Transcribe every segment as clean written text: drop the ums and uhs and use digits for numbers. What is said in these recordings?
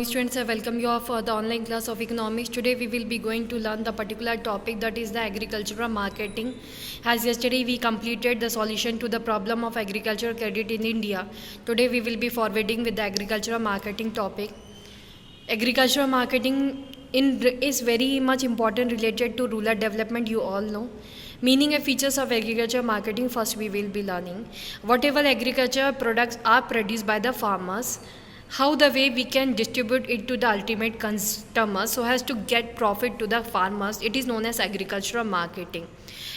Students, I welcome you all for the online class of economics. Today we will be going to learn the particular topic, that is the agricultural marketing. As yesterday we completed the solution to the problem of agricultural credit in India. Today we will be forwarding with the agricultural marketing topic. Agricultural marketing is very much important related to rural development, you all know. Meaning and features of agriculture marketing, first we will be learning. Whatever agriculture products are produced by the farmers, how the way we can distribute it to the ultimate customer so as to get profit to the farmers, it is known as agricultural marketing.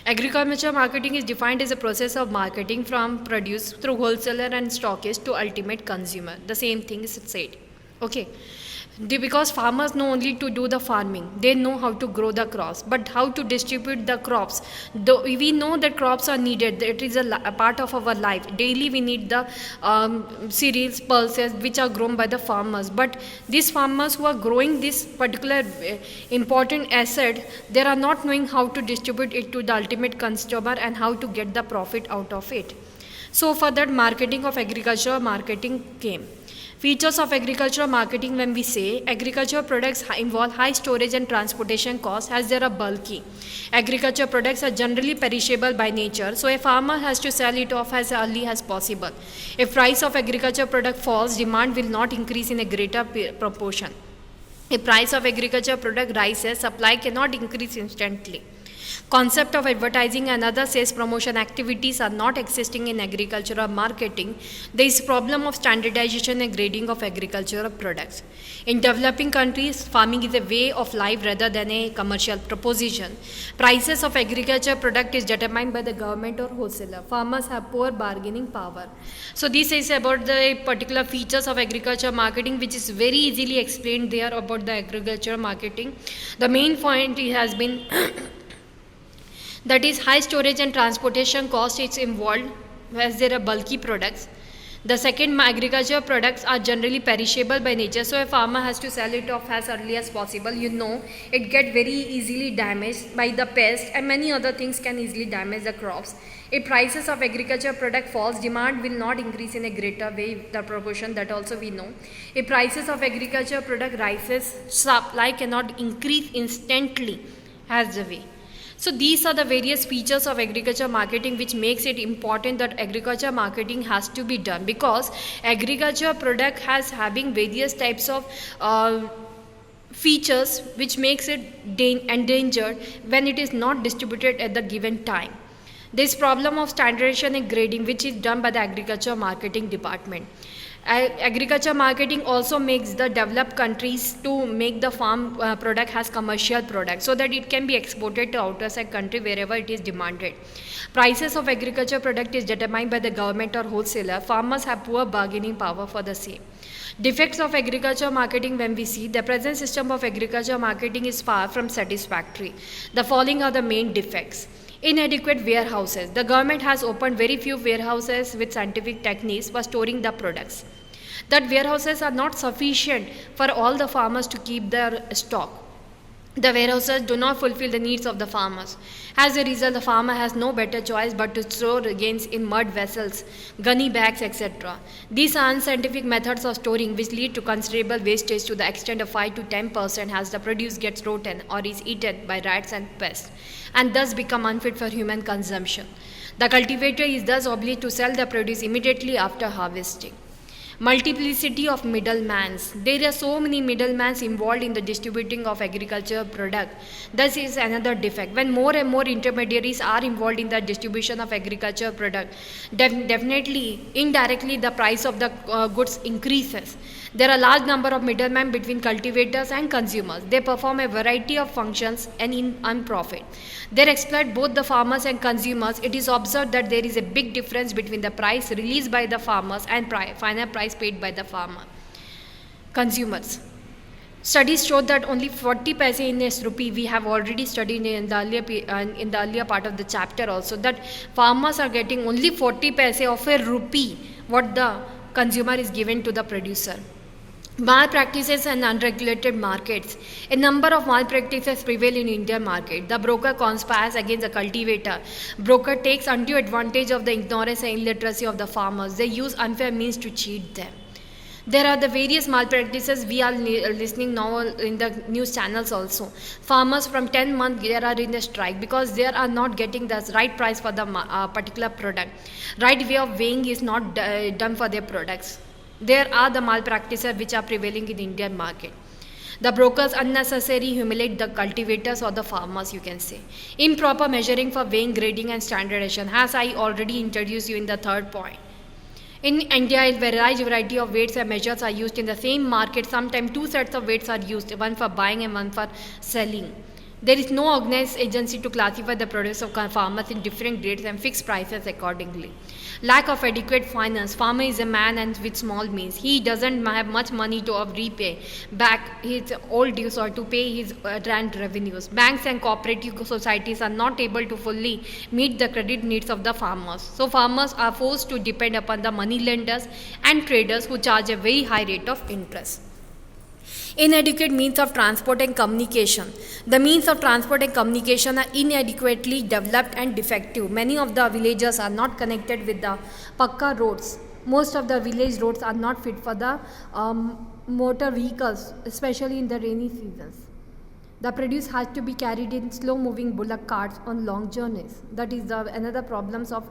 Agricultural marketing is defined as a process of marketing from produce through wholesaler and stockist to ultimate consumer. The same thing is said. Okay. Because farmers know only to do the farming, they know how to grow the crops, but how to distribute the crops. Though we know that crops are needed, it is a part of our life. Daily we need the cereals, pulses which are grown by the farmers. But these farmers who are growing this particular important asset, they are not knowing how to distribute it to the ultimate consumer and how to get the profit out of it. So for that, marketing of agricultural marketing came. Features of agricultural marketing, when we say agricultural products involve high storage and transportation costs as they are bulky. Agriculture products are generally perishable by nature, so a farmer has to sell it off as early as possible. If price of agriculture product falls, demand will not increase in a greater proportion. If price of agriculture product rises, supply cannot increase instantly. Concept of advertising and other sales promotion activities are not existing in agricultural marketing. There is problem of standardization and grading of agricultural products. In developing countries, farming is a way of life rather than a commercial proposition. Prices of agriculture product is determined by the government or wholesaler. Farmers have poor bargaining power. So this is about the particular features of agriculture marketing, which is very easily explained there about the agriculture marketing. The main point has been that is high storage and transportation cost is involved as there are bulky products. The second, agriculture products are generally perishable by nature, so a farmer has to sell it off as early as possible. You know, it get very easily damaged by the pest and many other things can easily damage the crops. If prices of agriculture product falls, demand will not increase in a greater way, the proportion that also we know. If prices of agriculture product rises, supply cannot increase instantly as the way. So these are the various features of agriculture marketing which makes it important that agriculture marketing has to be done, because agriculture product has having various types of features which makes it endangered when it is not distributed at the given time. This problem of standardization and grading which is done by the agriculture marketing department. Agriculture marketing also makes the developed countries to make the farm product as commercial product so that it can be exported to outside country wherever it is demanded. Prices of agriculture product is determined by the government or wholesaler. Farmers have poor bargaining power for the same. Defects of agriculture marketing, when we see the present system of agriculture marketing is far from satisfactory. The following are the main defects. Inadequate warehouses. The government has opened very few warehouses with scientific techniques for storing the products. That warehouses are not sufficient for all the farmers to keep their stock. The warehouses do not fulfill the needs of the farmers. As a result, the farmer has no better choice but to store grains in mud vessels, gunny bags, etc. These are unscientific methods of storing which lead to considerable wastage to the extent of 5 to 10% as the produce gets rotten or is eaten by rats and pests, and thus become unfit for human consumption. The cultivator is thus obliged to sell the produce immediately after harvesting. Multiplicity of middlemen. There are so many middlemen involved in the distributing of agriculture product. This is another defect. When more and more intermediaries are involved in the distribution of agriculture product, definitely, indirectly, the price of the goods increases. There are a large number of middlemen between cultivators and consumers. They perform a variety of functions and earn profit. They exploit both the farmers and consumers. It is observed that there is a big difference between the price released by the farmers and final price paid by the consumers. Studies show that only 40 paise in a rupee, we have already studied in the earlier part of the chapter also, that farmers are getting only 40 paise of a rupee what the consumer is given to the producer. Malpractices and unregulated markets. A number of malpractices prevail in Indian market. The broker conspires against the cultivator. Broker takes undue advantage of the ignorance and illiteracy of the farmers. They use unfair means to cheat them. There are the various malpractices we are listening now in the news channels also. Farmers from 10 months they are in the strike because they are not getting the right price for the particular product. Right way of weighing is not done for their products. There are the malpractices which are prevailing in the Indian market. The brokers unnecessarily humiliate the cultivators or the farmers, you can say. Improper measuring for weighing, grading and standardization, as I already introduced you in the third point. In India, a variety of weights and measures are used in the same market. Sometimes two sets of weights are used, one for buying and one for selling. There is no organized agency to classify the produce of farmers in different grades and fix prices accordingly. Lack of adequate finance. Farmer is a man and with small means. He doesn't have much money to repay back his old dues or to pay his rent revenues. Banks and cooperative societies are not able to fully meet the credit needs of the farmers. So farmers are forced to depend upon the money lenders and traders who charge a very high rate of interest. Inadequate means of transport and communication. The means of transport and communication are inadequately developed and defective. Many of the villages are not connected with the Pakka roads. Most of the village roads are not fit for the motor vehicles, especially in the rainy seasons. The produce has to be carried in slow-moving bullock carts on long journeys. That is another problems of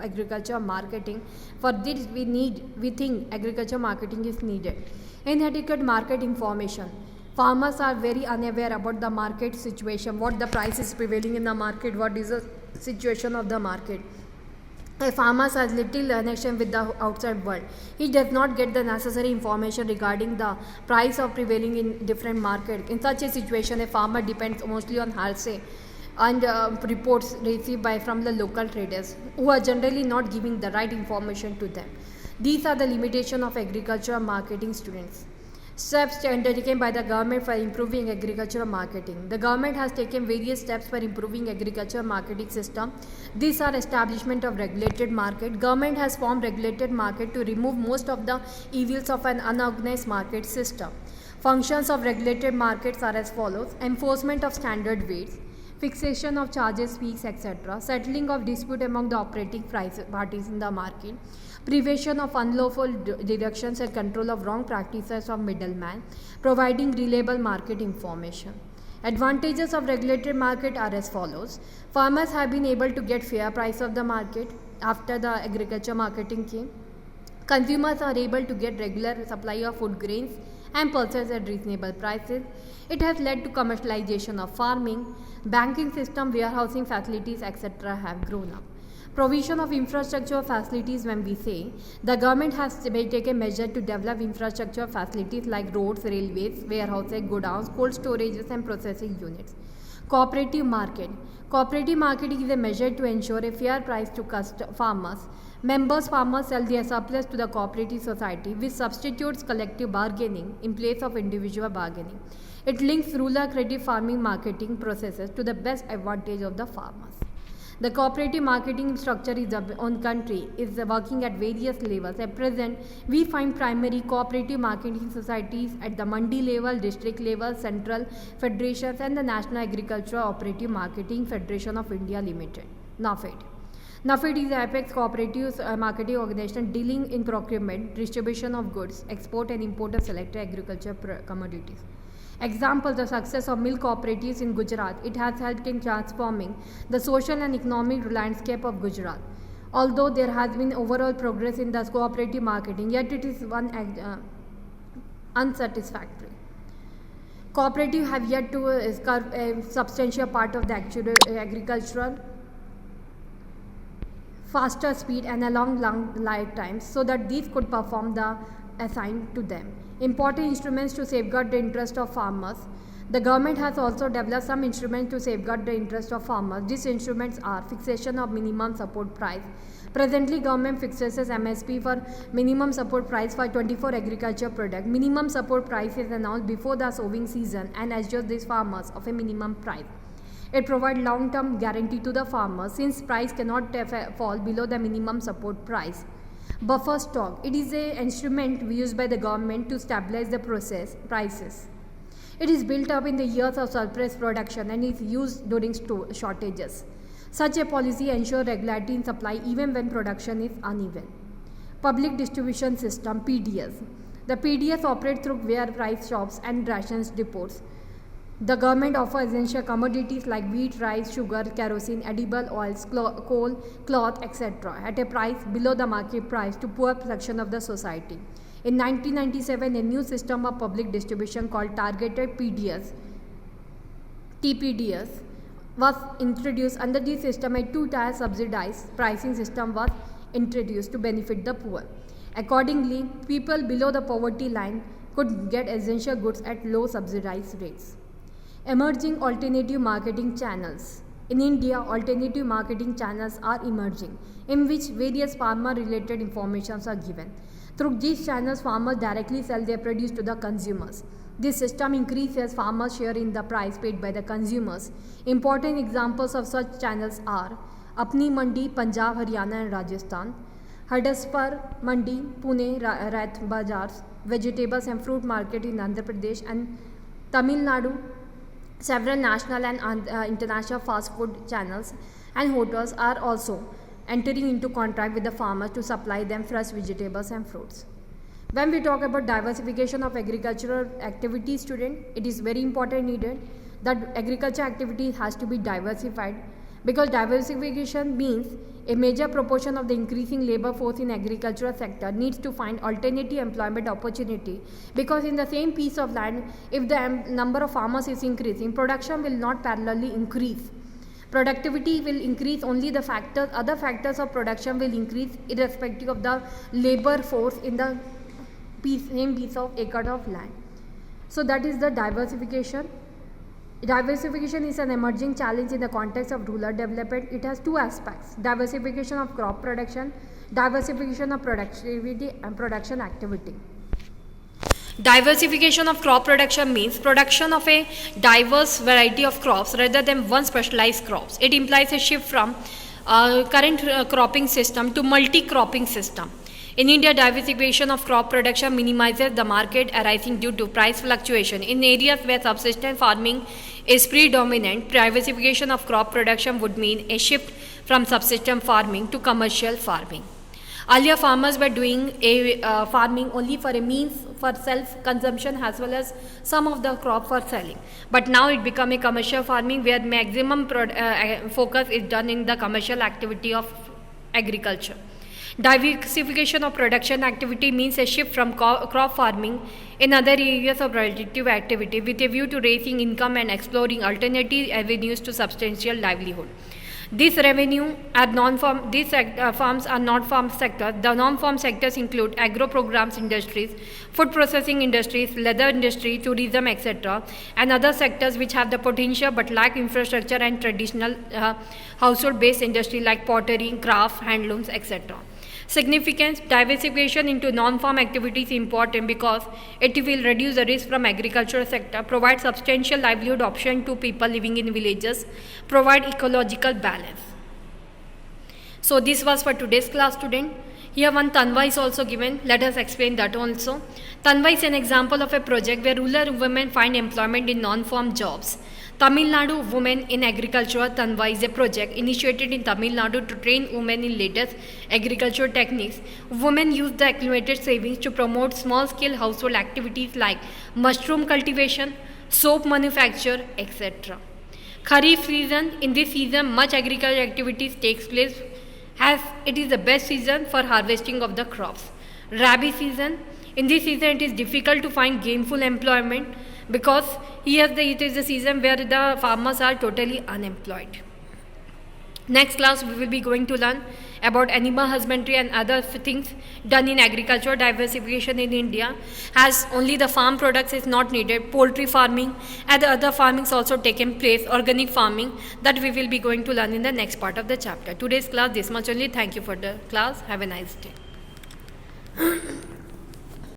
agriculture marketing. For this, we think agriculture marketing is needed. Inadequate market information. Farmers are very unaware about the market situation, what the price is prevailing in the market, what is the situation of the market. A farmer has little connection with the outside world. He does not get the necessary information regarding the price of prevailing in different markets. In such a situation, a farmer depends mostly on hearsay and reports received from the local traders who are generally not giving the right information to them. These are the limitations of agricultural marketing, students. Steps undertaken by the government for improving agricultural marketing. The government has taken various steps for improving agricultural marketing system. These are establishment of regulated market. Government has formed regulated market to remove most of the evils of an unorganized market system. Functions of regulated markets are as follows: enforcement of standard weights, fixation of charges, fees, etc., settling of dispute among the operating parties in the market, prevention of unlawful deductions and control of wrong practices of middlemen, providing reliable market information. Advantages of regulated market are as follows. Farmers have been able to get fair price of the market after the agriculture marketing came. Consumers are able to get regular supply of food grains and pulses at reasonable prices. It has led to commercialization of farming. Banking system, warehousing facilities, etc. have grown up. Provision of infrastructure facilities. When we say the government has taken measure to develop infrastructure facilities like roads, railways, warehouses, godowns, cold storages and processing units. Cooperative market. Cooperative marketing is a measure to ensure a fair price to farmers. Farmers sell their surplus to the cooperative society, which substitutes collective bargaining in place of individual bargaining. It links rural credit farming marketing processes to the best advantage of the farmers. The cooperative marketing structure is on country is working at various levels. At present, we find primary cooperative marketing societies at the Mandi level, district level, central federations and the National Agricultural Operative Marketing Federation of India Limited, NAFED. NAFED is the apex cooperative marketing organization dealing in procurement, distribution of goods, export and import of selected agricultural commodities. Example, the success of milk cooperatives in Gujarat. It has helped in transforming the social and economic landscape of Gujarat. Although there has been overall progress in the cooperative marketing, yet it is unsatisfactory. Cooperative have yet to serve a substantial part of the actual agricultural faster speed and a long lifetime so that these could perform the assigned to them. Important instruments to safeguard the interest of farmers. The government has also developed some instruments to safeguard the interest of farmers. These instruments are fixation of minimum support price. Presently, government fixes MSP for minimum support price for 24 agriculture products. Minimum support price is announced before the sowing season and assures these farmers of a minimum price. It provides long-term guarantee to the farmers since price cannot fall below the minimum support price. Buffer stock. It is an instrument used by the government to stabilize the prices. It is built up in the years of surplus production and is used during shortages. Such a policy ensures regularity in supply even when production is uneven. Public distribution system, PDS. The PDS operate through fair price shops and rations depots. The government offers essential commodities like wheat, rice, sugar, kerosene, edible oils, coal, cloth, etc. at a price below the market price to poor section of the society. In 1997, a new system of public distribution called Targeted PDS (TPDS) was introduced. Under this system, a two-tier subsidized pricing system was introduced to benefit the poor. Accordingly, people below the poverty line could get essential goods at low subsidized rates. Emerging alternative marketing channels. In India, alternative marketing channels are emerging, in which various farmer-related informations are given. Through these channels, farmers directly sell their produce to the consumers. This system increases farmers' share in the price paid by the consumers. Important examples of such channels are Apni Mandi, Punjab, Haryana and Rajasthan; Hadaspar Mandi, Pune, Rath Bazars, vegetables and fruit market in Andhra Pradesh and Tamil Nadu. Several national and international fast food channels and hotels are also entering into contract with the farmers to supply them fresh vegetables and fruits. When we talk about diversification of agricultural activity, student, it is very important needed that agriculture activity has to be diversified, because diversification means a major proportion of the increasing labor force in agricultural sector needs to find alternative employment opportunity, because in the same piece of land, if the number of farmers is increasing, production will not parallelly increase. Productivity will increase, only the other factors of production will increase irrespective of the labor force in the same piece of acre of land. So that is the diversification. Diversification is an emerging challenge in the context of rural development. It has two aspects: diversification of crop production, diversification of productivity and production activity. Diversification of crop production means production of a diverse variety of crops rather than one specialized crops. It implies a shift from current cropping system to multi-cropping system. In India, diversification of crop production minimizes the market arising due to price fluctuation. In areas where subsistence farming is predominant, diversification of crop production would mean a shift from subsistence farming to commercial farming. Earlier, farmers were doing farming only for a means for self-consumption as well as some of the crop for selling. But now it become a commercial farming where maximum focus is done in the commercial activity of agriculture. Diversification of production activity means a shift from crop farming in other areas of productive activity with a view to raising income and exploring alternative avenues to substantial livelihood. These farms are non-farm sectors. The non-farm sectors include agro programs industries, food processing industries, leather industry, tourism, etc., and other sectors which have the potential but lack infrastructure and traditional household-based industry like pottery, craft, handlooms, etc. Significance: diversification into non-farm activities is important because it will reduce the risk from agricultural sector, provide substantial livelihood option to people living in villages, provide ecological balance. So this was for today's class, student. Here one Tanva is also given. Let us explain that also. Tanva is an example of a project where rural women find employment in non-farm jobs. Tamil Nadu Women in Agriculture Tanva is a project initiated in Tamil Nadu to train women in latest agricultural techniques. Women use the accumulated savings to promote small-scale household activities like mushroom cultivation, soap manufacture, etc. Kharif season. In this season, much agricultural activities takes place as it is the best season for harvesting of the crops. Rabi season. In this season, it is difficult to find gainful employment because it is the season where the farmers are totally unemployed. Next class, we will be going to learn about animal husbandry and other things done in agriculture. Diversification in India, as only the farm products is not needed. Poultry farming and the other farmings also taken place. Organic farming, that we will be going to learn in the next part of the chapter. Today's class, this much only. Thank you for the class. Have a nice day.